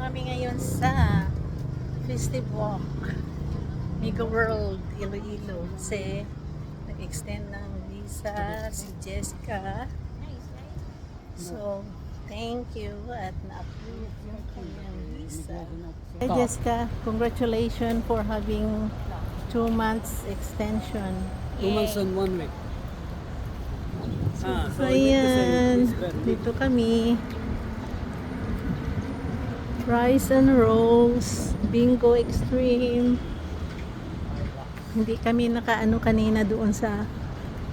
kami ngayon sa Festive Walk, Mega World, Iloilo. Kasi nag-extend ng visa si Jessica. So, thank you at na-approve yung kanyang visa. Hey Jessica, congratulations for having 2 months extension. 2 months and 1 week. So ayan, dito kami. Rice and rolls, bingo extreme. Hindi kami nakaano kanina doon sa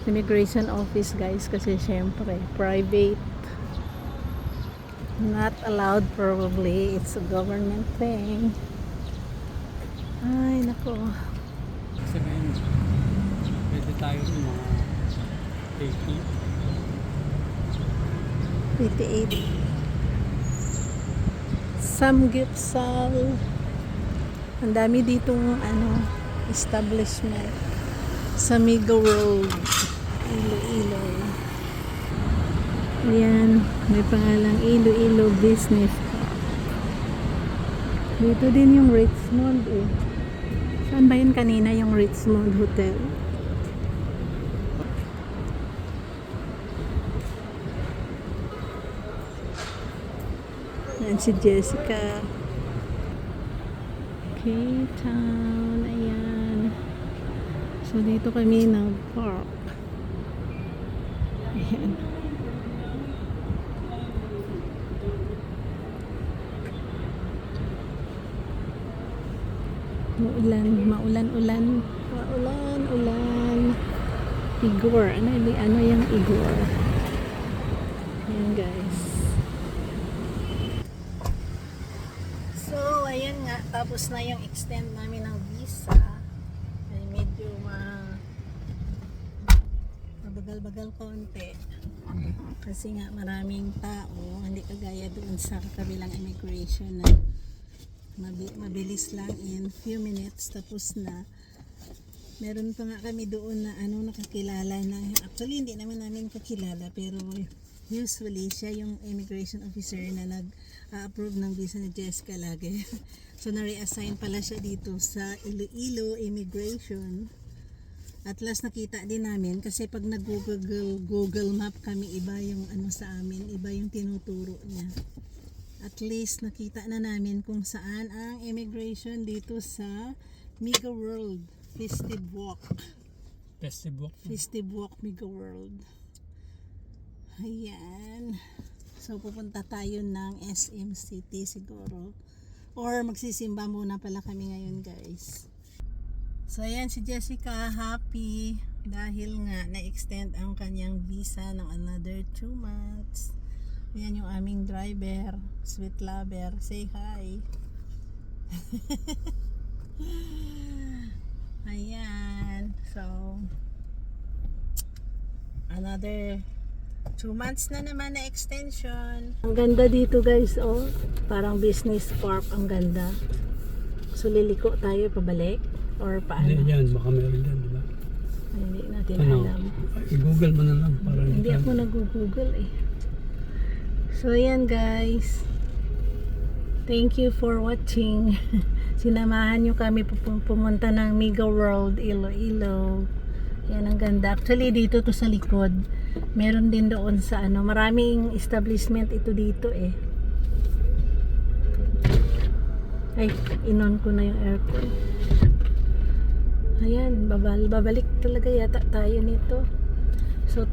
immigration office guys kasi syempre private. Not allowed probably. It's a government thing. Ay nako. Sabihin, pwede tayo ng mga 88. Samgyeopsal. Ang dami ditong establishment sa Mega World, Iloilo. Ayan, may pangalang Iloilo Business. Dito din yung Richmond eh. Saan ba yun kanina yung Richmond Hotel? Ayan si Jessica. K-Town. Ayan. So, dito kami nag-park. Ayan. Maulan-ulan. Igor. Ano yung Igor? Ayan guys. So, ayan nga. Tapos na yung extend namin ng visa. Ay medyo mabagal-bagal konti. Kasi nga maraming tao. Hindi kagaya doon sa kabilang immigration na mabilis lang in few minutes tapos na. Meron pa nga kami doon na nakakilala na actually hindi naman namin kakilala pero usually siya yung immigration officer na nag-approve ng visa ni Jessica lagi. So na-reassign pala siya dito sa Iloilo Immigration. At last nakita din namin kasi pag nag-Google Map kami iba yung sa amin, iba yung tinuturo niya. At least nakita na namin kung saan ang immigration dito sa Mega World Festive Walk. Festive Walk Mega World. Ayan. So pupunta tayo ng SM City siguro. Or magsisimba muna pala kami ngayon guys. So ayan si Jessica happy dahil nga na-extend ang kanyang visa ng another 2 months. Ayan yung aming driver, sweet lover. Say hi. Ayan. So, another 2 months na naman na extension. Ang ganda dito guys, oh. Parang business park. Ang ganda. So, liliko tayo pabalik? Or paano? Hindi yan, baka meron dyan, diba? Ay, hindi natin alam. I-google mo na lang. Para Hindi ako nag-google eh. So ayan guys, thank you for watching. Sinamahan nyo kami pumunta ng Mega World Iloilo. Yan ang ganda. Actually dito to sa likod. Meron din doon sa maraming establishment ito dito eh. Ay, inon ko na yung aircon. Ayan, babalik talaga yata tayo nito.